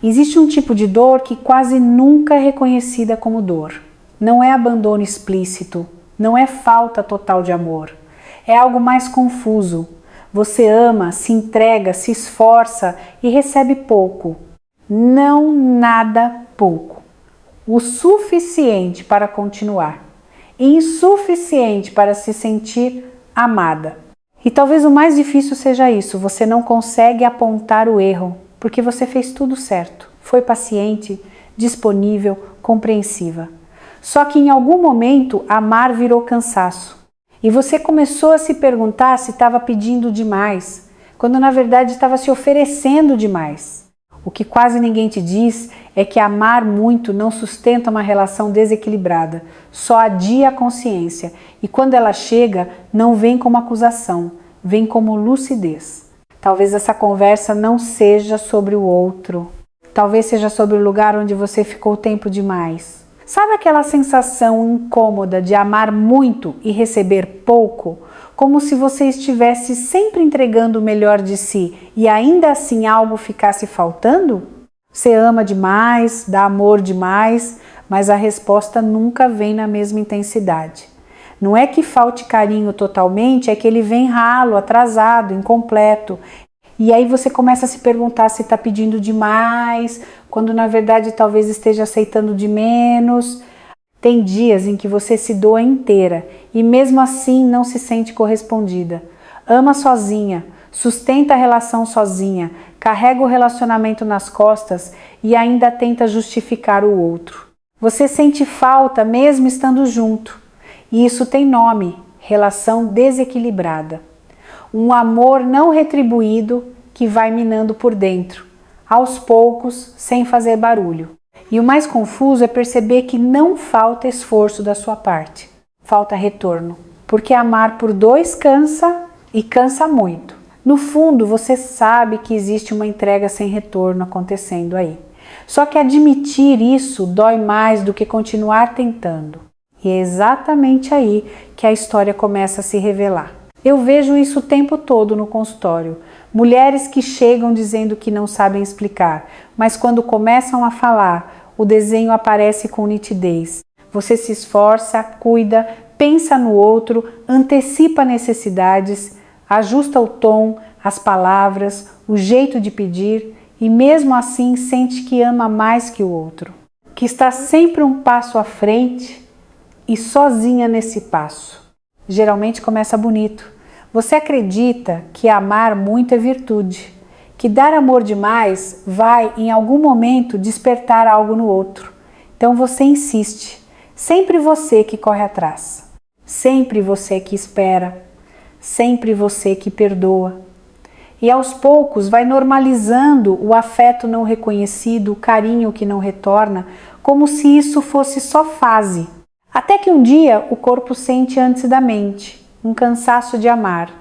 Existe um tipo de dor que quase nunca é reconhecida como dor. Não é abandono explícito, não é falta total de amor. É algo mais confuso. Você ama, se entrega, se esforça e recebe pouco. Não nada pouco. O suficiente para continuar. Insuficiente para se sentir amada. E talvez o mais difícil seja isso, você não consegue apontar o erro, porque você fez tudo certo, foi paciente, disponível, compreensiva. Só que em algum momento amar virou cansaço. E você começou a se perguntar se estava pedindo demais, quando na verdade estava se oferecendo demais. O que quase ninguém te diz é que amar muito não sustenta uma relação desequilibrada, só adia a consciência e quando ela chega, não vem como acusação, vem como lucidez. Talvez essa conversa não seja sobre o outro, talvez seja sobre o lugar onde você ficou tempo demais. Sabe aquela sensação incômoda de amar muito e receber pouco? Como se você estivesse sempre entregando o melhor de si e ainda assim algo ficasse faltando? Você ama demais, dá amor demais, mas a resposta nunca vem na mesma intensidade. Não é que falte carinho totalmente, é que ele vem ralo, atrasado, incompleto. E aí você começa a se perguntar se está pedindo demais, quando na verdade talvez esteja aceitando de menos. Tem dias em que você se doa inteira e mesmo assim não se sente correspondida. Ama sozinha, sustenta a relação sozinha, carrega o relacionamento nas costas e ainda tenta justificar o outro. Você sente falta mesmo estando junto. E isso tem nome, relação desequilibrada. Um amor não retribuído que vai minando por dentro, aos poucos, sem fazer barulho. E o mais confuso é perceber que não falta esforço da sua parte, falta retorno. Porque amar por dois cansa e cansa muito. No fundo, você sabe que existe uma entrega sem retorno acontecendo aí. Só que admitir isso dói mais do que continuar tentando. E é exatamente aí que a história começa a se revelar. Eu vejo isso o tempo todo no consultório. Mulheres que chegam dizendo que não sabem explicar, mas quando começam a falar, o desenho aparece com nitidez. Você se esforça, cuida, pensa no outro, antecipa necessidades, ajusta o tom, as palavras, o jeito de pedir e mesmo assim sente que ama mais que o outro, que está sempre um passo à frente e sozinha nesse passo. Geralmente começa bonito. Você acredita que amar muito é virtude, que dar amor demais vai em algum momento despertar algo no outro. Então você insiste, sempre você que corre atrás, sempre você que espera, sempre você que perdoa. E aos poucos vai normalizando o afeto não reconhecido, o carinho que não retorna, como se isso fosse só fase. Até que um dia o corpo sente antes da mente um cansaço de amar,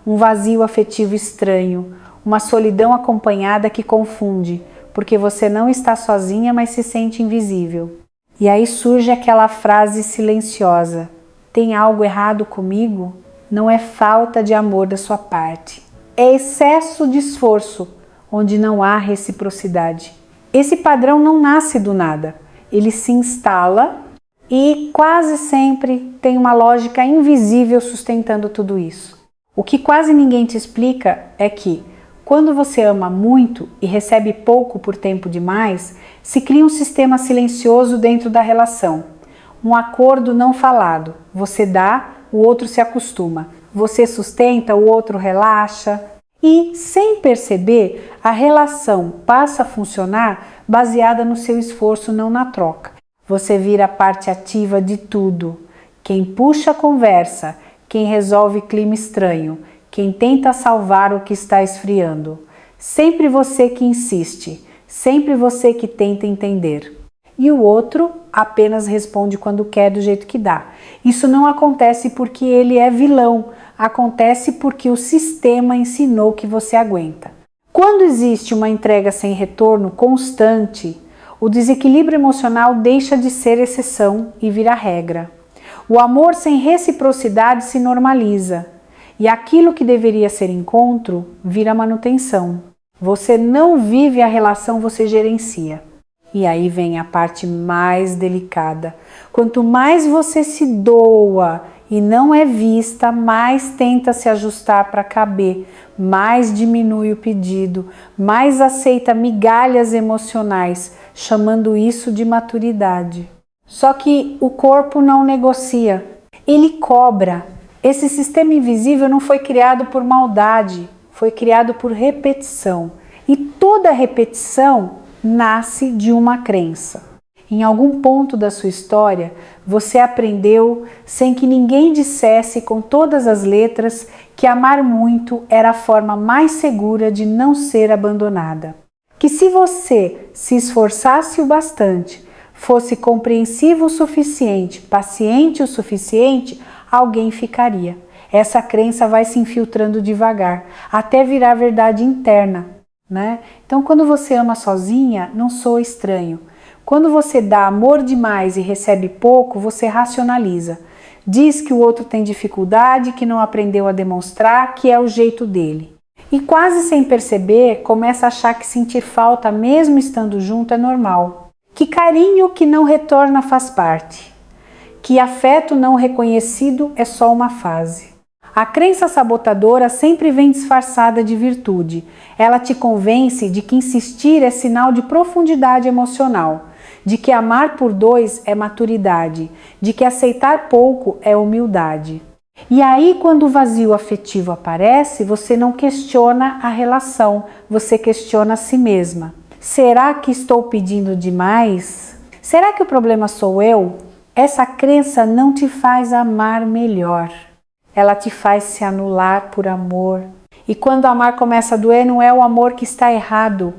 um vazio afetivo estranho, uma solidão acompanhada que confunde, porque você não está sozinha, mas se sente invisível. E aí surge aquela frase silenciosa: tem algo errado comigo? Não é falta de amor da sua parte, é excesso de esforço, onde não há reciprocidade. Esse padrão não nasce do nada, ele se instala e quase sempre tem uma lógica invisível sustentando tudo isso. O que quase ninguém te explica é que, quando você ama muito e recebe pouco por tempo demais, se cria um sistema silencioso dentro da relação. Um acordo não falado. Você dá, o outro se acostuma. Você sustenta, o outro relaxa. E, sem perceber, a relação passa a funcionar baseada no seu esforço, não na troca. Você vira a parte ativa de tudo. Quem puxa a conversa, quem resolve clima estranho, quem tenta salvar o que está esfriando. Sempre você que insiste, sempre você que tenta entender. E o outro apenas responde quando quer do jeito que dá. Isso não acontece porque ele é vilão, acontece porque o sistema ensinou que você aguenta. Quando existe uma entrega sem retorno constante, o desequilíbrio emocional deixa de ser exceção e vira regra. O amor sem reciprocidade se normaliza e aquilo que deveria ser encontro vira manutenção. Você não vive a relação, você gerencia. E aí vem a parte mais delicada. Quanto mais você se doa e não é vista, mais tenta se ajustar para caber, mais diminui o pedido, mais aceita migalhas emocionais, chamando isso de maturidade. Só que o corpo não negocia, ele cobra. Esse sistema invisível não foi criado por maldade, foi criado por repetição. E toda repetição nasce de uma crença. Em algum ponto da sua história, você aprendeu, sem que ninguém dissesse com todas as letras, que amar muito era a forma mais segura de não ser abandonada. Que se você se esforçasse o bastante, fosse compreensivo o suficiente, paciente o suficiente, alguém ficaria. Essa crença vai se infiltrando devagar, até virar verdade interna, né? Então, quando você ama sozinha, não soa estranho. Quando você dá amor demais e recebe pouco, você racionaliza. Diz que o outro tem dificuldade, que não aprendeu a demonstrar, que é o jeito dele. E quase sem perceber, começa a achar que sentir falta, mesmo estando junto, é normal. Que carinho que não retorna faz parte. Que afeto não reconhecido é só uma fase. A crença sabotadora sempre vem disfarçada de virtude. Ela te convence de que insistir é sinal de profundidade emocional, de que amar por dois é maturidade, de que aceitar pouco é humildade. E aí, quando o vazio afetivo aparece, você não questiona a relação, você questiona a si mesma. Será que estou pedindo demais? Será que o problema sou eu? Essa crença não te faz amar melhor. Ela te faz se anular por amor. E quando amar começa a doer, não é o amor que está errado,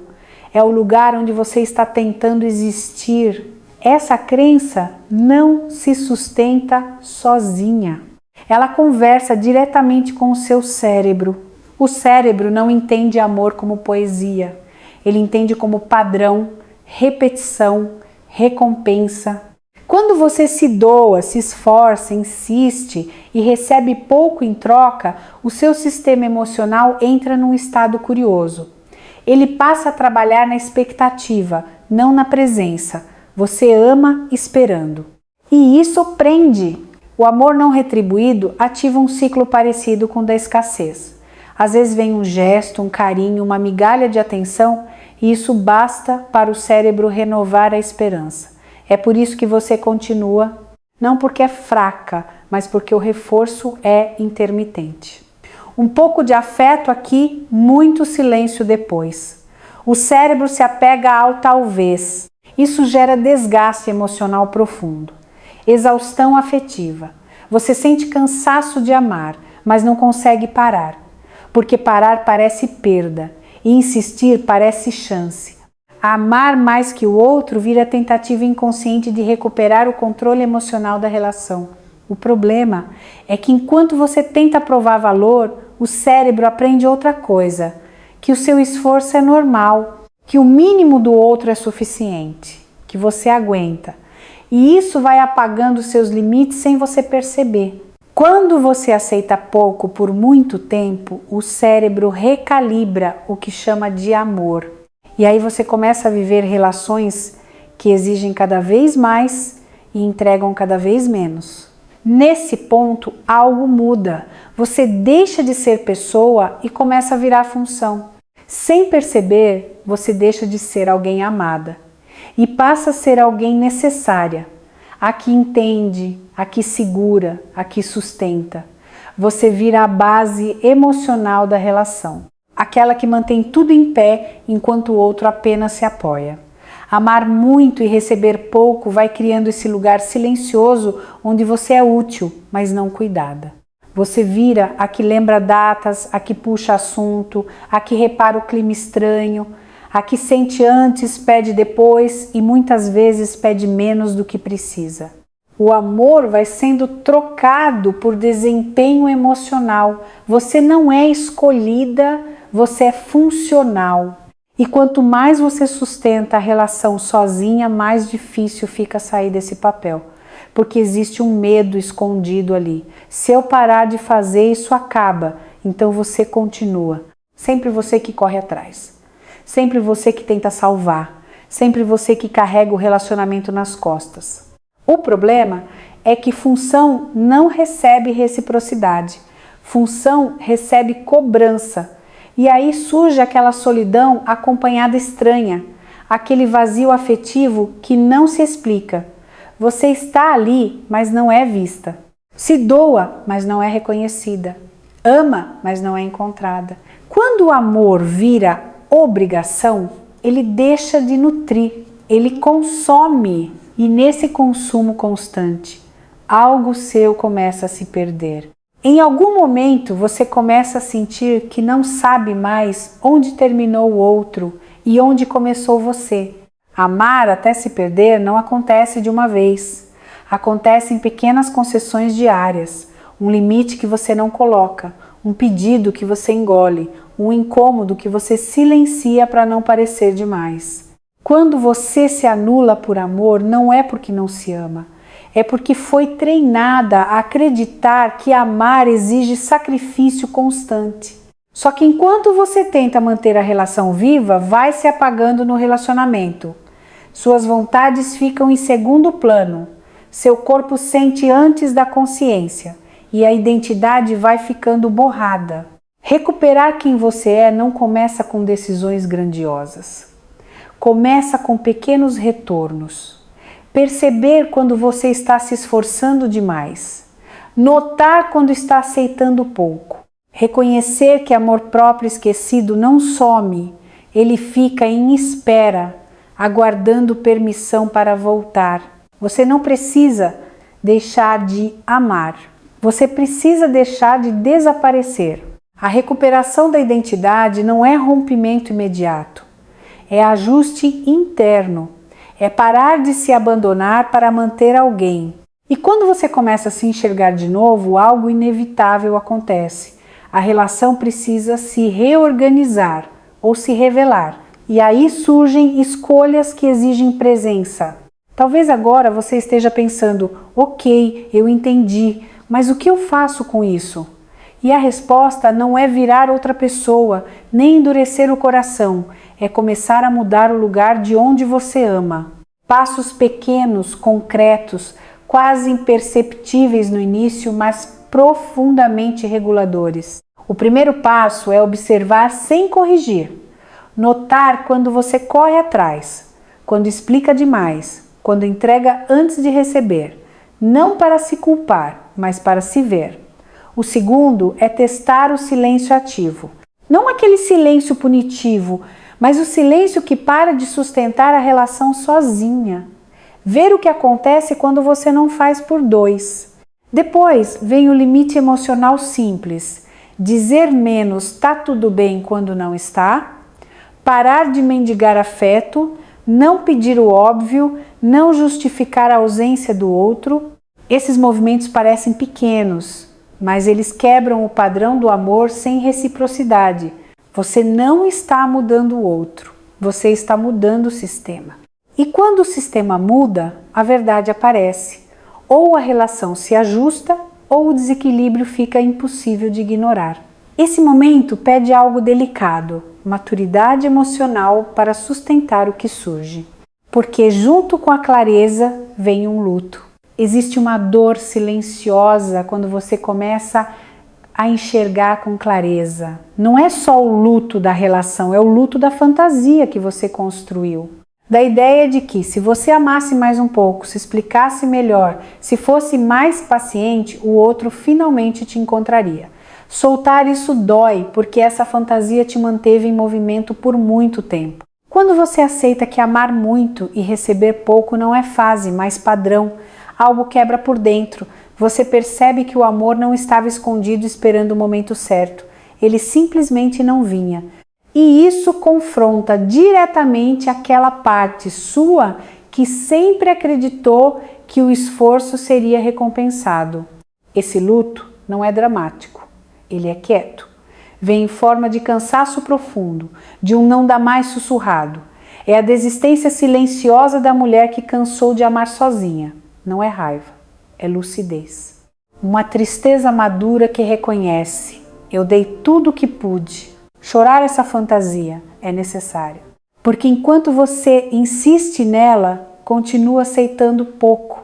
é o lugar onde você está tentando existir. Essa crença não se sustenta sozinha. Ela conversa diretamente com o seu cérebro. O cérebro não entende amor como poesia. Ele entende como padrão, repetição, recompensa. Quando você se doa, se esforça, insiste e recebe pouco em troca, o seu sistema emocional entra num estado curioso. Ele passa a trabalhar na expectativa, não na presença. Você ama esperando. E isso prende. O amor não retribuído ativa um ciclo parecido com o da escassez. Às vezes vem um gesto, um carinho, uma migalha de atenção e isso basta para o cérebro renovar a esperança. É por isso que você continua, não porque é fraca, mas porque o reforço é intermitente. Um pouco de afeto aqui, muito silêncio depois. O cérebro se apega ao talvez. Isso gera desgaste emocional profundo. Exaustão afetiva. Você sente cansaço de amar, mas não consegue parar. Porque parar parece perda e insistir parece chance. Amar mais que o outro vira tentativa inconsciente de recuperar o controle emocional da relação. O problema é que enquanto você tenta provar valor, o cérebro aprende outra coisa, que o seu esforço é normal, que o mínimo do outro é suficiente, que você aguenta. E isso vai apagando seus limites sem você perceber. Quando você aceita pouco por muito tempo, o cérebro recalibra o que chama de amor. E aí você começa a viver relações que exigem cada vez mais e entregam cada vez menos. Nesse ponto, algo muda. Você deixa de ser pessoa e começa a virar função. Sem perceber, você deixa de ser alguém amada e passa a ser alguém necessária, a que entende, a que segura, a que sustenta. Você vira a base emocional da relação. Aquela que mantém tudo em pé enquanto o outro apenas se apoia. Amar muito e receber pouco vai criando esse lugar silencioso onde você é útil, mas não cuidada. Você vira a que lembra datas, a que puxa assunto, a que repara o clima estranho, a que sente antes, pede depois e muitas vezes pede menos do que precisa. O amor vai sendo trocado por desempenho emocional. Você não é escolhida, você é funcional. E quanto mais você sustenta a relação sozinha, mais difícil fica sair desse papel. Porque existe um medo escondido ali. Se eu parar de fazer, isso acaba. Então você continua. Sempre você que corre atrás. sempre você que tenta salvar, sempre você que carrega o relacionamento nas costas. O problema é que função não recebe reciprocidade, função recebe cobrança, e aí surge aquela solidão acompanhada estranha, aquele vazio afetivo que não se explica. Você está ali, mas não é vista. Se doa, mas não é reconhecida. Ama, mas não é encontrada. Quando o amor vira obrigação, ele deixa de nutrir, ele consome. E nesse consumo constante, algo seu começa a se perder. Em algum momento você começa a sentir que não sabe mais onde terminou o outro e onde começou você. Amar até se perder não acontece de uma vez. Acontece em pequenas concessões diárias, um limite que você não coloca, um pedido que você engole, um incômodo que você silencia para não parecer demais. Quando você se anula por amor, não é porque não se ama, é porque foi treinada a acreditar que amar exige sacrifício constante. Só que enquanto você tenta manter a relação viva, vai se apagando no relacionamento. Suas vontades ficam em segundo plano. Seu corpo sente antes da consciência e a identidade vai ficando borrada. Recuperar quem você é não começa com decisões grandiosas. Começa com pequenos retornos. Perceber quando você está se esforçando demais. Notar quando está aceitando pouco. Reconhecer que amor próprio esquecido não some, ele fica em espera, aguardando permissão para voltar. Você não precisa deixar de amar, você precisa deixar de desaparecer. A recuperação da identidade não é rompimento imediato, é ajuste interno, é parar de se abandonar para manter alguém. E quando você começa a se enxergar de novo, algo inevitável acontece. A relação precisa se reorganizar ou se revelar. E aí surgem escolhas que exigem presença. Talvez agora você esteja pensando, ok, eu entendi, mas o que eu faço com isso? E a resposta não é virar outra pessoa, nem endurecer o coração, é começar a mudar o lugar de onde você ama. Passos pequenos, concretos, quase imperceptíveis no início, mas profundamente reguladores. O primeiro passo é observar sem corrigir. Notar quando você corre atrás, quando explica demais, quando entrega antes de receber, não para se culpar, mas para se ver. O segundo é testar o silêncio ativo. Não aquele silêncio punitivo, mas o silêncio que para de sustentar a relação sozinha. Ver o que acontece quando você não faz por dois. Depois vem o limite emocional simples. Dizer menos tá tudo bem quando não está. Parar de mendigar afeto. Não pedir o óbvio. Não justificar a ausência do outro. Esses movimentos parecem pequenos, mas eles quebram o padrão do amor sem reciprocidade. Você não está mudando o outro, você está mudando o sistema. E quando o sistema muda, a verdade aparece. Ou a relação se ajusta, ou o desequilíbrio fica impossível de ignorar. Esse momento pede algo delicado, maturidade emocional para sustentar o que surge. Porque junto com a clareza vem um luto. Existe uma dor silenciosa quando você começa a enxergar com clareza. Não é só o luto da relação, é o luto da fantasia que você construiu. Da ideia de que se você amasse mais um pouco, se explicasse melhor, se fosse mais paciente, o outro finalmente te encontraria. Soltar isso dói, porque essa fantasia te manteve em movimento por muito tempo. Quando você aceita que amar muito e receber pouco não é fase, mas padrão, algo quebra por dentro. Você percebe que o amor não estava escondido esperando o momento certo. Ele simplesmente não vinha. E isso confronta diretamente aquela parte sua que sempre acreditou que o esforço seria recompensado. Esse luto não é dramático, ele é quieto. Vem em forma de cansaço profundo, de um não dá mais sussurrado. É a desistência silenciosa da mulher que cansou de amar sozinha. Não é raiva, é lucidez. Uma tristeza madura que reconhece: eu dei tudo o que pude. Chorar essa fantasia é necessário. Porque enquanto você insiste nela, continua aceitando pouco.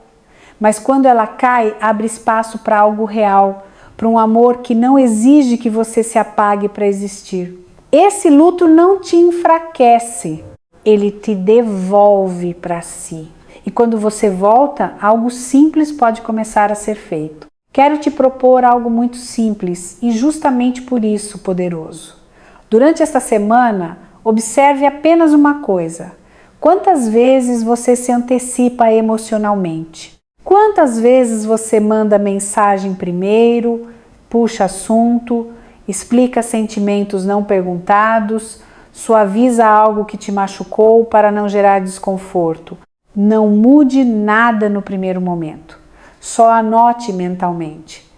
Mas quando ela cai, abre espaço para algo real, para um amor que não exige que você se apague para existir. Esse luto não te enfraquece, ele te devolve para si. E quando você volta, algo simples pode começar a ser feito. Quero te propor algo muito simples e justamente por isso poderoso. Durante esta semana, observe apenas uma coisa. Quantas vezes você se antecipa emocionalmente? Quantas vezes você manda mensagem primeiro, puxa assunto, explica sentimentos não perguntados, suaviza algo que te machucou para não gerar desconforto? Não mude nada no primeiro momento. Só anote mentalmente.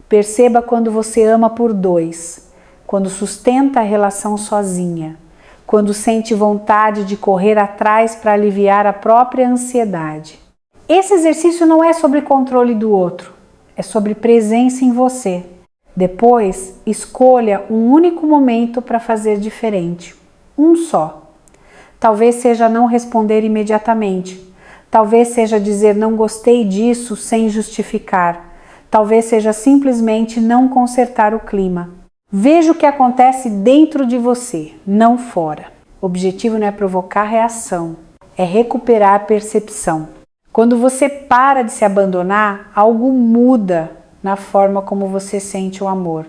Perceba quando você ama por dois, quando sustenta a relação sozinha, quando sente vontade de correr atrás para aliviar a própria ansiedade. Esse exercício não é sobre controle do outro, é sobre presença em você. Depois, escolha um único momento para fazer diferente, um só. Talvez seja não responder imediatamente. Talvez seja dizer não gostei disso sem justificar. Talvez seja simplesmente não consertar o clima. Veja o que acontece dentro de você, não fora. O objetivo não é provocar reação, é recuperar a percepção. Quando você para de se abandonar, algo muda na forma como você sente o amor.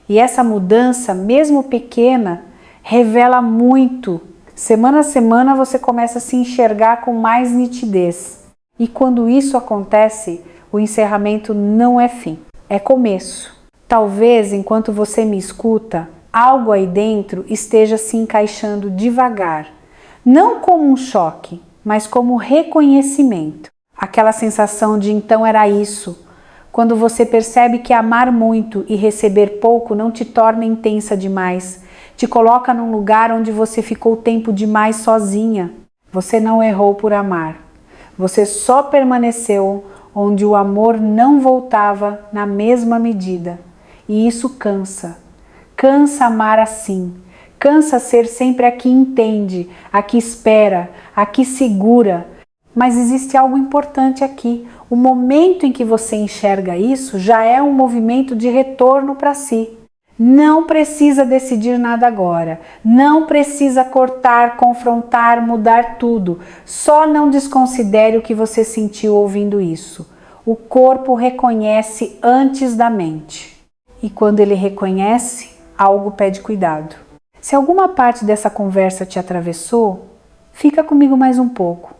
E essa mudança, mesmo pequena, revela muito. Semana a semana você começa a se enxergar com mais nitidez. E quando isso acontece, o encerramento não é fim, é começo. Talvez, enquanto você me escuta, algo aí dentro esteja se encaixando devagar. Não como um choque, mas como reconhecimento. Aquela sensação de então era isso. Quando você percebe que amar muito e receber pouco não te torna intensa demais, te coloca num lugar onde você ficou tempo demais sozinha. Você não errou por amar. Você só permaneceu onde o amor não voltava na mesma medida. E isso cansa. Cansa amar assim. Cansa ser sempre a que entende, a que espera, a que segura. Mas existe algo importante aqui. O momento em que você enxerga isso já é um movimento de retorno para si. Não precisa decidir nada agora. Não precisa cortar, confrontar, mudar tudo. Só não desconsidere o que você sentiu ouvindo isso. O corpo reconhece antes da mente. E quando ele reconhece, algo pede cuidado. Se alguma parte dessa conversa te atravessou, fica comigo mais um pouco.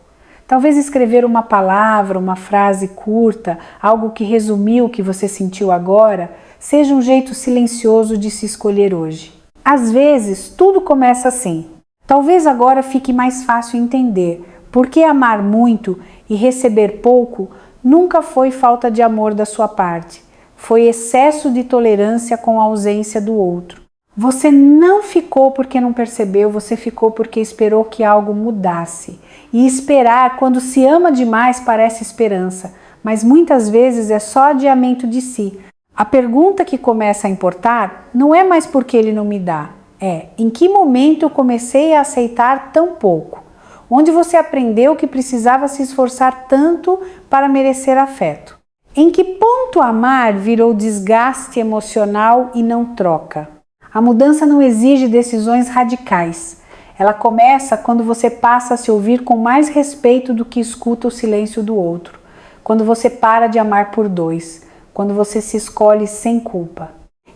Talvez escrever uma palavra, uma frase curta, algo que resumiu o que você sentiu agora, seja um jeito silencioso de se escolher hoje. Às vezes, tudo começa assim. Talvez agora fique mais fácil entender por que amar muito e receber pouco nunca foi falta de amor da sua parte. Foi excesso de tolerância com a ausência do outro. Você não ficou porque não percebeu, você ficou porque esperou que algo mudasse. E esperar, quando se ama demais, parece esperança, mas muitas vezes é só adiamento de si. A pergunta que começa a importar não é mais porque ele não me dá, é em que momento eu comecei a aceitar tão pouco? Onde você aprendeu que precisava se esforçar tanto para merecer afeto? Em que ponto amar virou desgaste emocional e não troca? A mudança não exige decisões radicais. Ela começa quando você passa a se ouvir com mais respeito do que escuta o silêncio do outro. Quando você para de amar por dois. Quando você se escolhe sem culpa.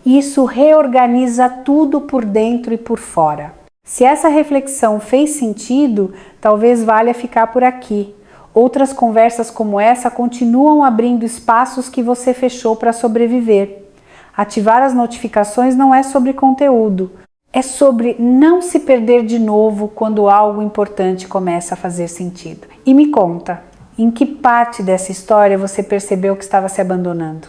Isso reorganiza tudo por dentro e por fora. Se essa reflexão fez sentido, talvez valha ficar por aqui. Outras conversas como essa continuam abrindo espaços que você fechou para sobreviver. Ativar as notificações não é sobre conteúdo, é sobre não se perder de novo quando algo importante começa a fazer sentido. E me conta, em que parte dessa história você percebeu que estava se abandonando?